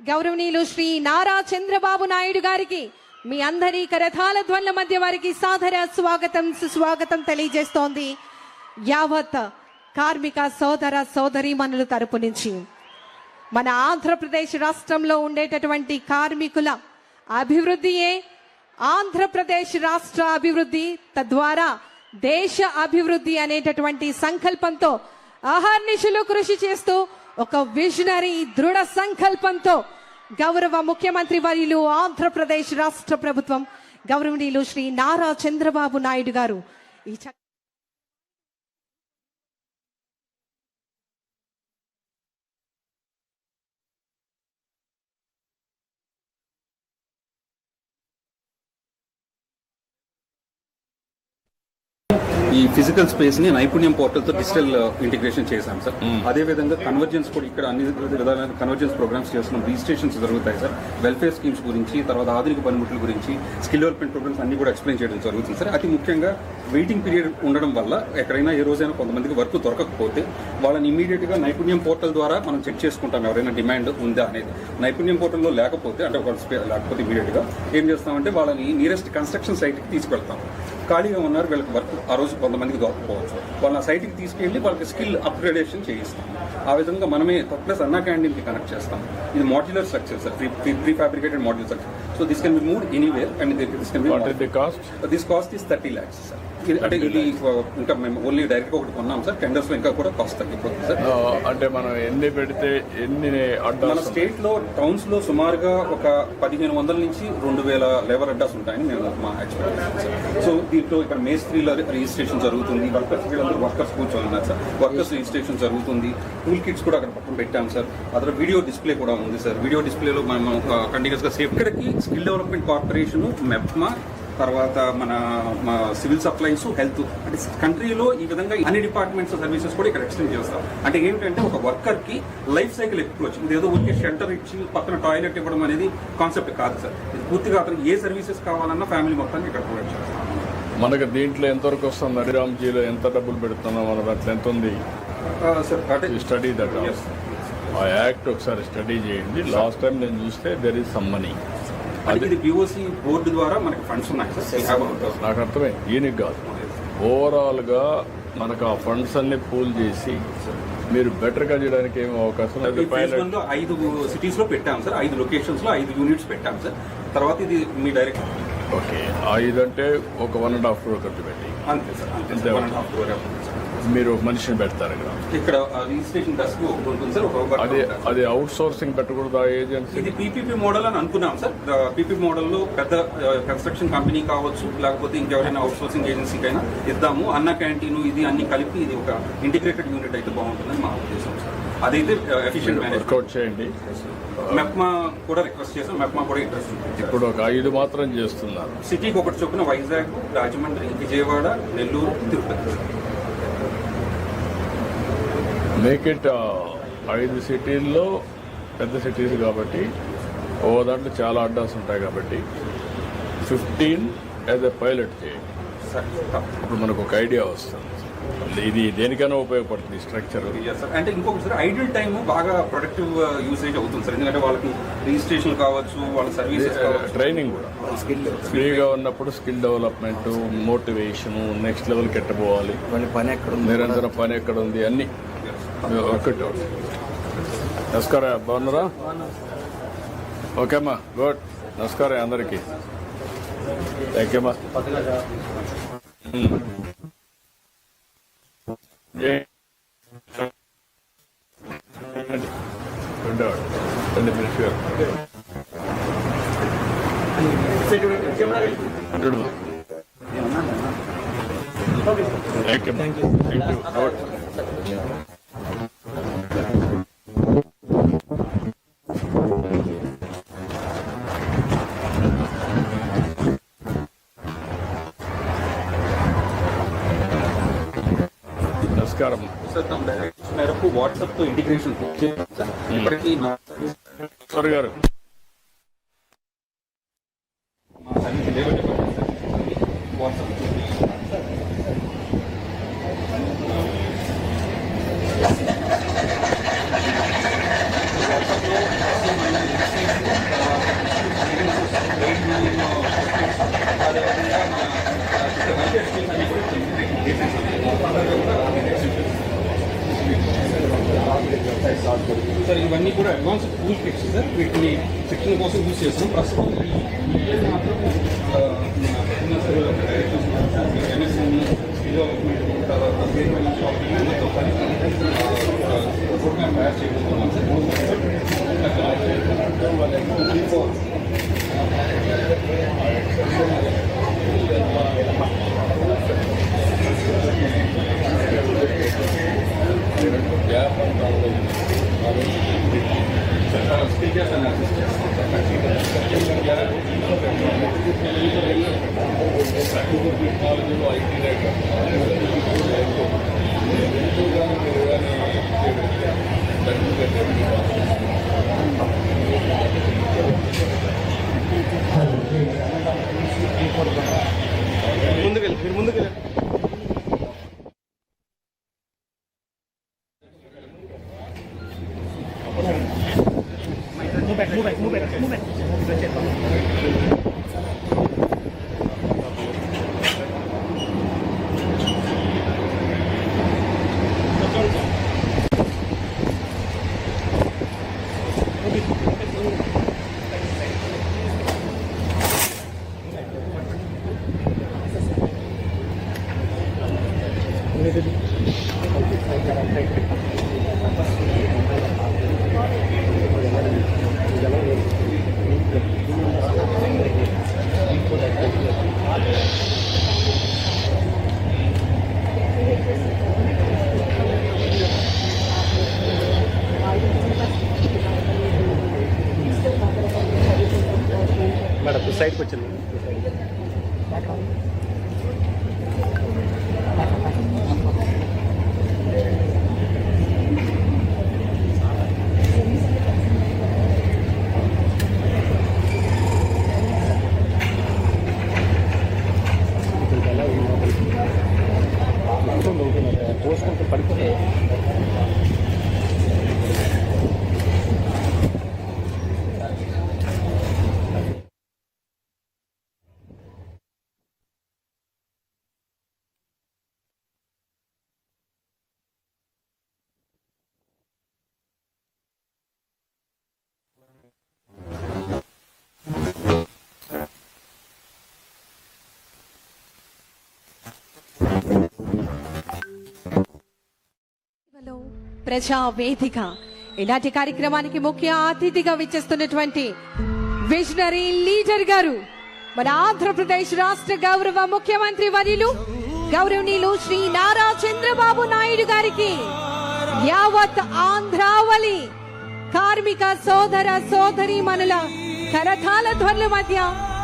గౌరవనీయులు శ్రీ నారా చంద్రబాబు నాయుడు గారికి మీ అందరి కరతాళ ధ్వనుల మధ్య వారికి సాదర స్వాగతం సుస్వాగతం తెలియజేస్తోంది యావత్ కార్మిక సోదర సోదరీమణుల తరపు నుంచి. మన ఆంధ్రప్రదేశ్ రాష్ట్రంలో ఉండేటటువంటి కార్మికుల అభివృద్ధియే ఆంధ్రప్రదేశ్ రాష్ట్ర అభివృద్ధి, తద్వారా దేశ అభివృద్ధి అనేటటువంటి సంకల్పంతో అహర్నిశలు కృషి చేస్తూ ఒక విజనరీ దృఢ సంకల్పంతో గౌరవ ముఖ్యమంత్రి వర్యులు ఆంధ్రప్రదేశ్ రాష్ట్ర ప్రభుత్వం గౌరవనీయులు శ్రీ నారా చంద్రబాబు నాయుడు గారు ఈ ఈ ఫిజికల్ స్పేస్ ని నైపుణ్యం పోర్టల్ తో డిజిటల్ ఇంటిగ్రేషన్ చేశాం సార్. అదే విధంగా కన్వర్జెన్స్ కూడా ఇక్కడ అన్ని విధాలైన కన్వర్జెన్స్ ప్రోగ్రామ్స్ చేస్తున్నాం. రిజిస్ట్రేషన్స్ జరుగుతాయి సార్. వెల్ఫేర్ స్కీమ్స్ గురించి, తర్వాత ఆధునిక పనిముట్ల గురించి, స్కిల్ డెవలప్మెంట్ ప్రోగ్రామ్స్ అన్ని కూడా ఎక్స్ప్లెయిన్ చేయడం జరుగుతుంది సార్. అతి ముఖ్యంగా వెయిటింగ్ పీరియడ్ ఉండడం వల్ల ఎక్కడైనా ఏ రోజైనా కొంతమందికి వర్క్ దొరకకపోతే వాళ్ళని ఇమీడియట్ గా నైపుణ్యం పోర్టల్ ద్వారా మనం చెక్ చేసుకుంటాం ఎవరైనా డిమాండ్ ఉందా అనేది. నైపుణ్యం పోర్టల్లో లేకపోతే అంటే లేకపోతే ఇమీడియట్ గా ఏం చేస్తామంటే వాళ్ళని నియరెస్ట్ కన్స్ట్రక్షన్ సైట్ కి తీసుకెళ్తాం. ఖాళీగా ఉన్నారు, వీళ్ళకి వర్క్ ఆ రోజు కొంతమందికి దొరకపోవచ్చు, వాళ్ళ సైట్కి తీసుకెళ్ళి వాళ్ళకి స్కిల్ అప్గ్రేడేషన్ చేయిస్తాం. ఆ విధంగా మనమే ప్లస్ అన్నా క్యాంటీన్కి కనెక్ట్ చేస్తాం. ఇది modular structure sir, pre fabricated modular structure. So this can be moved anywhere and this can be cost is 30 lakhs sir. అంటే ఇది ఇంకా మేము ఓన్లీ డైరెక్ట్ గా ఒకటి కొన్నాం సార్. టెండర్స్ లో ఇంకా కూడా కాస్ట్ తగ్గిపోతుంది సార్. అంటే మనం ఎన్ని పెడితే ఎన్ని మన స్టేట్ లో టౌన్స్ లో సుమారుగా ఒక 1500 నుంచి 2000 లేబర్ అడ్డాస్ ఉంటాయని మేము మా ఎక్స్పెక్టేషన్ సార్. సో దీంట్లో ఇక్కడ మేస్త్రీల రిజిస్ట్రేషన్ జరుగుతుంది, వర్కర్స్ కూర్చొని ఉన్నారు సార్, వర్కర్స్ రిజిస్ట్రేషన్ జరుగుతుంది. టూల్ కిట్స్ కూడా అక్కడ పక్కన పెట్టాం సార్. అదే వీడియో డిస్ప్లే కూడా ఉంది సార్. వీడియో డిస్ప్లేలో మనం కంటిన్యూస్ గా సేఫ్ ఇక్కడికి స్కిల్ డెవలప్మెంట్ కార్పొరేషన్, మెప్మా, తర్వాత మన సివిల్ సప్లైస్, హెల్త్, అంటే కంట్రీలో ఈ విధంగా అన్ని డిపార్ట్మెంట్స్ సర్వీసెస్ కూడా ఇక్కడ ఎక్స్టెండ్ చేస్తాం. అంటే ఏంటంటే ఒక వర్కర్ కి లైఫ్ సైకిల్ అప్రోచ్, ఇదేదో ఊరికే షెల్టర్ ఇచ్చి పక్కన టాయిలెట్ ఇవ్వడం అనేది కాన్సెప్ట్ కాదు సార్. ఇది పూర్తిగా అతనికి ఏ సర్వీసెస్ కావాలన్నా ఫ్యామిలీ మొత్తాన్ని ఇక్కడ ప్రొవైడ్ చేస్తాం. మనకు దీంట్లో ఎంతవరకు వస్తుంది? హరిరామ్జీలో ఎంత డబ్బులు పెడుతున్నాం మనం, అట్లా ఎంత ఉంది సార్? స్టడీ దట్ ఆ యాక్ట్ ఒకసారి స్టడీ చేయండి. లాస్ట్ టైం నేను చూస్తే దెర్ ఈజ్ సమ్ మనీ. అది పిఓసి బోర్డు ద్వారా మనకి ఫండ్స్ ఉన్నాయి సార్. నాకు అర్థమైంది. దీనికి కాదు, ఓవరాల్గా మనకు ఆ ఫండ్స్ అన్ని పూల్ చేసి మీరు బెటర్గా చేయడానికి ఏమో అవకాశం? 5 సిటీస్ లో పెట్టాం సార్, 5 లొకేషన్స్ లో 5 యూనిట్స్ పెట్టాం సార్. తర్వాత ఇది మీ డైరెక్ట్ ఓకే 5 అంటే ఒక 1.5 crore ఖర్చు పెట్టి అంతే సార్. అంతే 1.5 crore మీరు మనిషిని పెడతారు ఇక్కడ రిజిస్ట్రేషన్ డెస్క్ ఉంటుంది సార్. అది అవుట్ సోర్సింగ్ పెట్టకూడదు ఆ ఏజెన్సీ. ఇది పీపీపీ మోడల్ అని అనుకున్నాం సార్. పీపీపీ మోడల్లో పెద్ద కన్స్ట్రక్షన్ కంపెనీ కావచ్చు, లేకపోతే ఇంకెవరైనా అవుట్ సోర్సింగ్ ఏజెన్సీకైనా ఇద్దాము. అన్న క్యాంటీన్ ఇది అన్ని కలిపి ఇది ఒక ఇంటిగ్రేటెడ్ యూనిట్ అయితే బాగుంటుందని మా ఉద్దేశం సార్. అదైతే ఎఫిషియెంట్ వర్కౌట్ చేయండి. మెప్మా కూడా రిక్వెస్ట్ చేసాం, మెప్మా కూడా ఇంట్రెస్ట్ ఉంది. ఇప్పుడు ఒక 5 మాత్రం చేస్తున్నారు. సిటీకి ఒకటి చొప్పున వైజాగ్, రాజమండ్రి, విజయవాడ, నెల్లూరు, తిరుపతి. మేక్ ఇట్ 5 సిటీల్లో పెద్ద సిటీస్ కాబట్టి ఓ దాంట్లో చాలా అడ్డాస్ ఉంటాయి కాబట్టి 15 యాజ్ ఎ పైలట్ చేయండి. అప్పుడు మనకు ఒక ఐడియా వస్తుంది. ఇది దేనికైనా ఉపయోగపడుతుంది స్ట్రక్చర్. అంటే ఇంకొకసారి ఐడియల్ టైం బాగా ప్రొడక్టివ్ యూసేజ్ అవుతుంది సార్. ఎందుకంటే వాళ్ళకి రిజిస్ట్రేషన్ కావచ్చు, వాళ్ళ సర్వీసెస్ ట్రైనింగ్ కూడా ఫ్రీగా ఉన్నప్పుడు స్కిల్ డెవలప్మెంట్, మోటివేషన్, నెక్స్ట్ లెవెల్కి ఎట్టబోవాలి, నిరంతరం పని ఎక్కడ ఉంది అన్ని ఒక్కటి. నమస్కారం, బాగున్నారా? ఓకే అమ్మా, గుడ్. నమస్కారం అందరికీ. థ్యాంక్ యూ అమ్మా. Thank you. గుడ్. నమస్కారం సార్. మేరకు వాట్సాప్ తో ఇంటిగ్రేషన్ ఇప్పటికీ సార్ గారు వాట్సాప్ సార్ ఇవన్నీ కూడా అడ్వాన్స్ టూల్ కిట్స్ సార్, వీటిని శిక్షణ కోసం యూజ్ చేస్తున్నాం. ప్రస్తుతం ఈ మాత్రం ఎంఎస్ఎంఈ డెవలప్మెంట్ తర్వాత ప్రోగ్రామ్ తయారు చేయబోతున్నాం సార్. స్కిల్ గ్యాప్ అనాలిసిస్ ముందుకెళ్ళి మేడం సైడ్కి వచ్చింది. పోసుకుంటూ పడుతుంది. ప్రజా వేదిక ఇలాంటి కార్యక్రమానికి ముఖ్య అతిథిగా విచ్చేస్తున్నటువంటి విజనరీ లీడర్ గారు, మన ఆంధ్రప్రదేశ్ రాష్ట్ర గౌరవ ముఖ్యమంత్రి వర్యులు గౌరవనీయులు శ్రీ నారా చంద్రబాబు నాయుడు గారికి యావత్ ఆంధ్రావళి కార్మిక సోదర సోదరీమణుల కరతాళ ధ్వనుల మధ్య